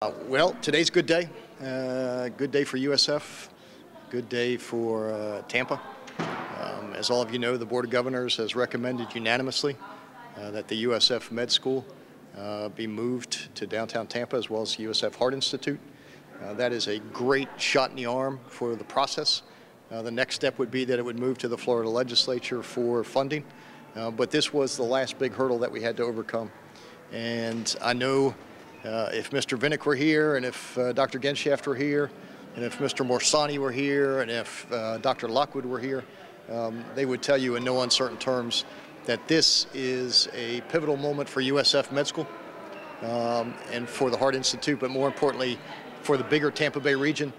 Well, today's a good day. Good day for USF. Good day for Tampa. As all of you know, the Board of Governors has recommended unanimously that the USF Med School be moved to downtown Tampa, as well as the USF Heart Institute. That is a great shot in the arm for the process. The next step would be that it would move to the Florida legislature for funding. But this was the last big hurdle that we had to overcome. And I know if Mr. Vinnick were here, and if Dr. Genshaft were here, and if Mr. Morsani were here, and if Dr. Lockwood were here, they would tell you in no uncertain terms that this is a pivotal moment for USF Med School and for the Heart Institute, but more importantly, for the bigger Tampa Bay region.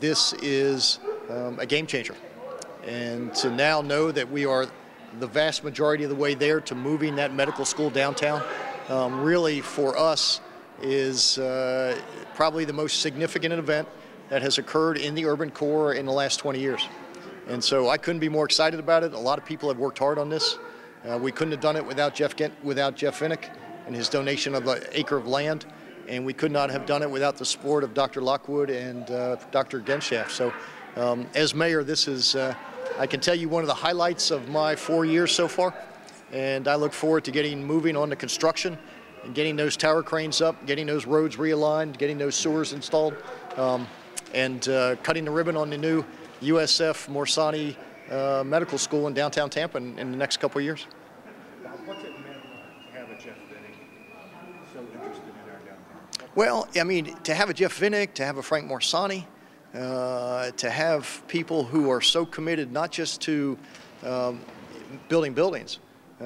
This is a game changer. And to now know that we are the vast majority of the way there to moving that medical school downtown, really for us is probably the most significant event that has occurred in the urban core in the last 20 years. And so I couldn't be more excited about it. A lot of people have worked hard on this. We couldn't have done it without Jeff Vinnick and his donation of an acre of land. And we could not have done it without the support of Dr. Lockwood and Dr. Genshaft. So as mayor, this is, I can tell you, one of the highlights of my 4 years so far. And I look forward to getting moving on to construction and getting those tower cranes up, getting those roads realigned, getting those sewers installed, and cutting the ribbon on the new USF Morsani Medical School in downtown Tampa in the next couple of years. What's it meant to have a Jeff Vinnick so interested in our downtown? Well, I mean, to have a Jeff Vinnick, to have a Frank Morsani, to have people who are so committed not just to building buildings,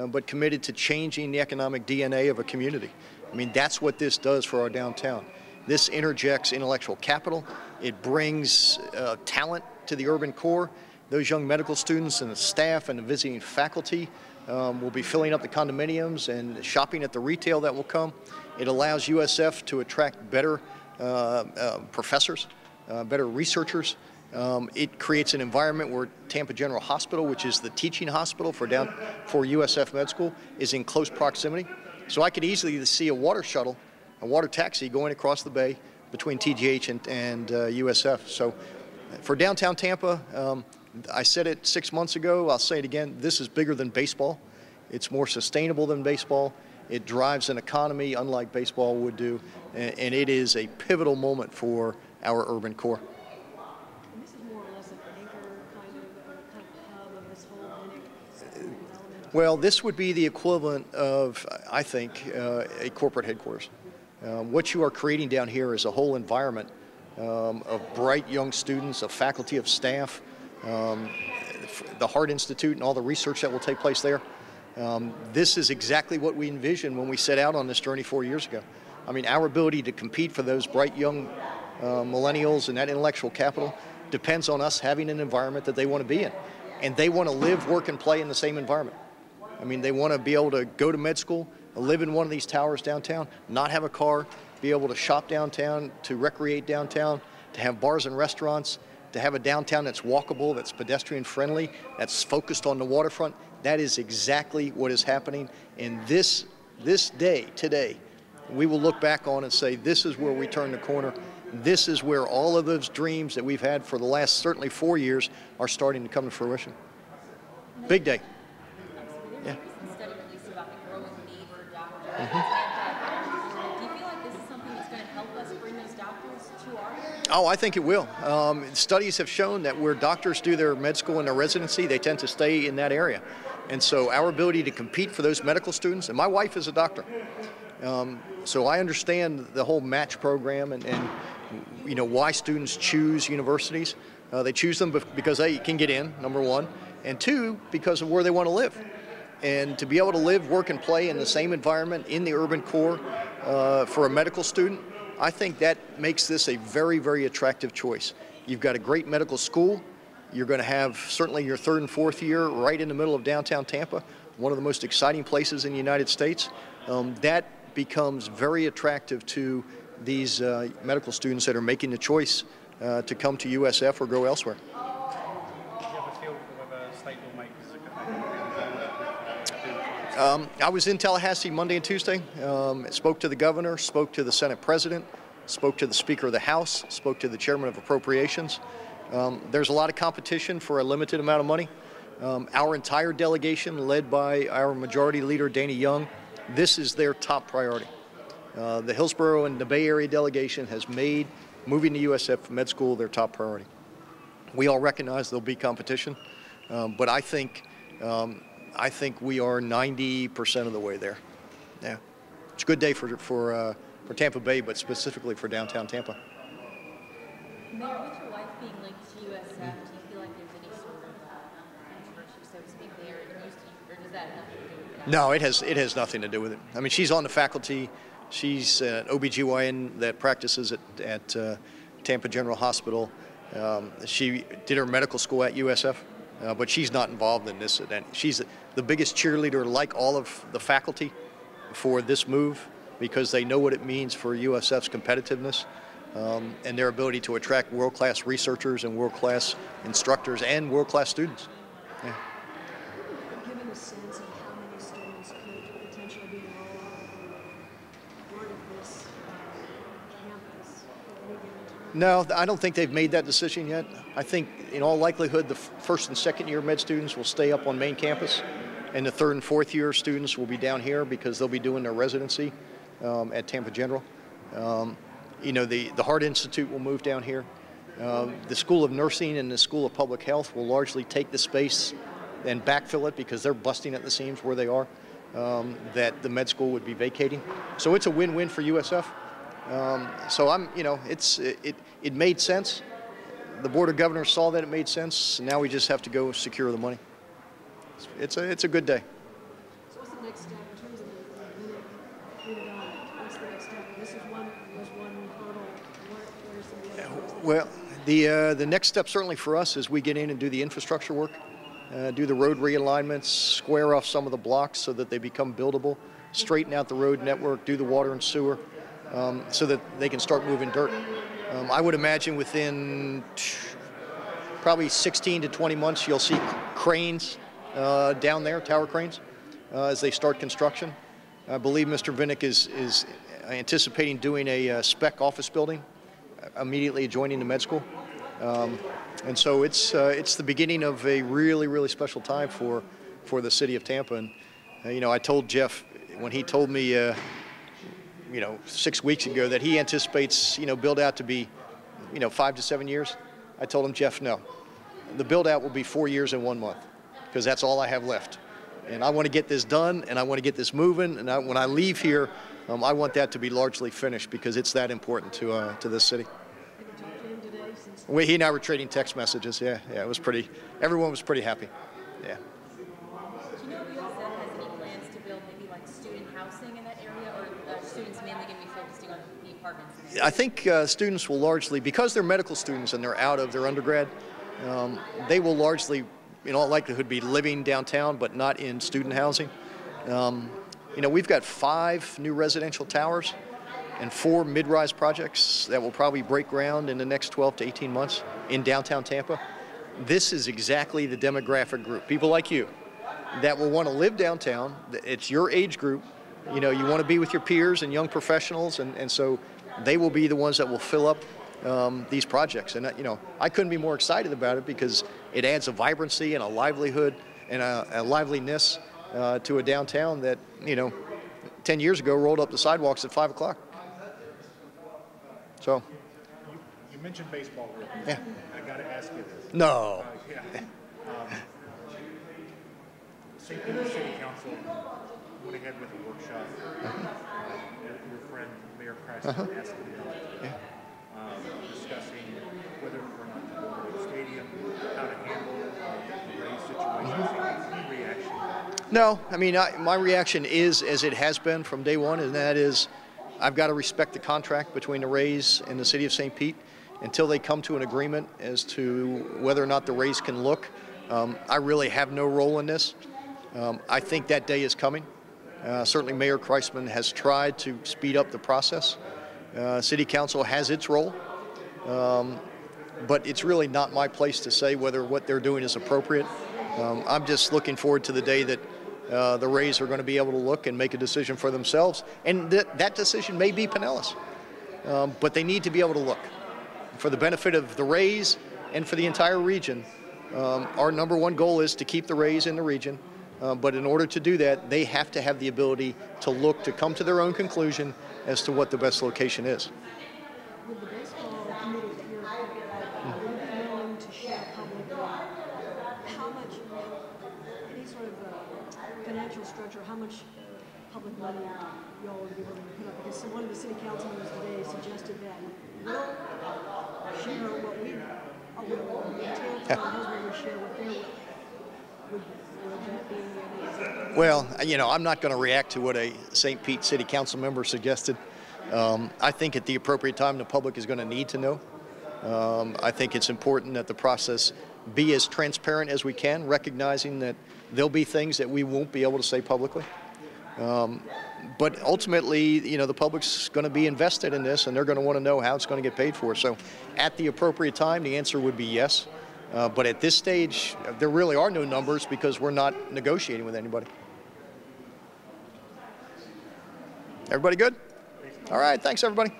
but committed to changing the economic DNA of a community. I mean, that's what this does for our downtown. This interjects intellectual capital. It brings talent to the urban core. Those young medical students and the staff and the visiting faculty will be filling up the condominiums and shopping at the retail that will come. It allows USF to attract better professors, better researchers. It creates an environment where Tampa General Hospital, which is the teaching hospital for USF Med School, is in close proximity. So I could easily see a water shuttle, a water taxi going across the bay between TGH and USF. So for downtown Tampa, I said it 6 months ago, I'll say it again, this is bigger than baseball. It's more sustainable than baseball. It drives an economy unlike baseball would do, and it is a pivotal moment for our urban core. And this is more or less an anchor kind of hub of this whole development. Well, this would be the equivalent of, I think, a corporate headquarters. What you are creating down here is a whole environment of bright young students, of faculty, of staff, the Heart Institute and all the research that will take place there. This is exactly what we envisioned when we set out on this journey 4 years ago. I mean, our ability to compete for those bright young millennials and that intellectual capital depends on us having an environment that they want to be in. And they want to live, work, and play in the same environment. I mean, they want to be able to go to med school, live in one of these towers downtown, not have a car, be able to shop downtown, to recreate downtown, to have bars and restaurants, to have a downtown that's walkable, that's pedestrian friendly, that's focused on the waterfront. That is exactly what is happening. And this day, today, we will look back on and say, this is where we turn the corner. This is where all of those dreams that we've had for the last certainly 4 years are starting to come to fruition. Big day. Yeah. Recent study released about the growing need for doctors. Do you feel like this is something that's going to help us bring those doctors to our area? Oh, I think it will. Studies have shown that where doctors do their med school and their residency, they tend to stay in that area. And so our ability to compete for those medical students, and my wife is a doctor, so I understand the whole match program and you know why students choose universities. They choose them because they can get in, number one, and two, because of where they want to live. And to be able to live, work, and play in the same environment in the urban core for a medical student, I think that makes this a very, very attractive choice. You've got a great medical school. You're going to have certainly your third and fourth year right in the middle of downtown Tampa, one of the most exciting places in the United States. That becomes very attractive to these medical students that are making the choice to come to USF or go elsewhere. Do you have a feel for whether state lawmakers are going to I was in Tallahassee Monday and Tuesday, spoke to the governor, spoke to the Senate president, spoke to the Speaker of the House, spoke to the Chairman of Appropriations. There's a lot of competition for a limited amount of money. Our entire delegation, led by our Majority Leader, Danny Young, this is their top priority. The Hillsborough and the Bay Area delegation has made moving to USF Med School their top priority. We all recognize there'll be competition, but I think we are 90% of the way there. Yeah, it's a good day for Tampa Bay, but specifically for downtown Tampa. Mayor, with your wife being linked to USF, do you feel like there's any sort of controversy, so to speak, there, or does that have nothing to do with that? No, it has nothing to do with it. I mean, she's on the faculty. She's an OBGYN that practices at Tampa General Hospital. She did her medical school at USF, but she's not involved in this event. She's the biggest cheerleader, like all of the faculty, for this move, because they know what it means for USF's competitiveness and their ability to attract world-class researchers and world-class instructors and world-class students. Yeah. Given a sense of how many students could potentially be enrolled in part of this campus at any given time? No, I don't think they've made that decision yet. I think, in all likelihood, the first and second year med students will stay up on main campus, and the third and fourth year students will be down here because they'll be doing their residency at Tampa General. You know, the Heart Institute will move down here. The School of Nursing and the School of Public Health will largely take the space and backfill it because they're busting at the seams where they are, that the med school would be vacating. So it's a win-win for USF. So it made sense. The Board of Governors saw that it made sense. And now we just have to go secure the money. It's a good day. So what's the next step in terms of the redevelopment? What's the next step? This is one hurdle. Where's the other ones? Well, the next step certainly for us is we get in and do the infrastructure work, do the road realignments, square off some of the blocks so that they become buildable, straighten out the road network, do the water and sewer, so that they can start moving dirt. I would imagine within probably 16 to 20 months you'll see cranes down there, tower cranes, as they start construction. I believe Mr. Vinnick is anticipating doing a spec office building immediately adjoining the med school. And so it's the beginning of a really, really special time for the city of Tampa. And, I told Jeff when he told me, 6 weeks ago that he anticipates, build out to be, 5 to 7 years. I told him, Jeff, no. The build out will be 4 years and 1 month because that's all I have left. And I want to get this done and I want to get this moving. And when I leave here, I want that to be largely finished because it's that important to this city. Have you talked to him today since? He and I were trading text messages. Yeah, it was pretty. Everyone was pretty happy. Yeah. Do you know if USF has any plans to build maybe like student housing in that area, or are students mainly going to be focusing on the apartments? I think students will largely, because they're medical students and they're out of their undergrad, they will largely, in all likelihood, be living downtown, but not in student housing. We've got 5 new residential towers and 4 mid-rise projects that will probably break ground in the next 12 to 18 months in downtown Tampa. This is exactly the demographic group, people like you, that will want to live downtown. It's your age group. You want to be with your peers and young professionals, and so they will be the ones that will fill up these projects. And, I couldn't be more excited about it because it adds a vibrancy and a livelihood and a liveliness to a downtown that, 10 years ago rolled up the sidewalks at 5 o'clock. So. You mentioned baseball. Yeah. I got to ask you this. No. St. Pete City Council went ahead with a workshop. Your friend Mayor Christ asked them discussing whether or not to build a stadium, how to handle the race situation. Any reaction? No, my reaction is as it has been from day one, and that is I've got to respect the contract between the Rays and the city of St. Pete until they come to an agreement as to whether or not the Rays can look. I really have no role in this. I think that day is coming. Certainly Mayor Kreisman has tried to speed up the process. City Council has its role, but it's really not my place to say whether what they're doing is appropriate. I'm just looking forward to the day that the Rays are going to be able to look and make a decision for themselves, and that decision may be Pinellas. but they need to be able to look. For the benefit of the Rays and for the entire region, our number one goal is to keep the Rays in the region, but in order to do that, they have to have the ability to look, to come to their own conclusion as to what the best location is. Would the baseball committee that you're would you be willing to share publicly how much, any sort of financial structure, how much public money y'all would be willing to put up? Because one of the city council members today suggested that we'll share what we, Tampa and Hillsborough would share what they're would that be any example? Well, you know, I'm not going to react to what a St. Pete City Council member suggested. I think at the appropriate time, the public is going to need to know. I think it's important that the process be as transparent as we can, recognizing that there'll be things that we won't be able to say publicly. But ultimately, you know, the public's going to be invested in this, and they're going to want to know how it's going to get paid for. So at the appropriate time, the answer would be yes. But at this stage, there really are no numbers because we're not negotiating with anybody. Everybody good? All right, thanks, everybody.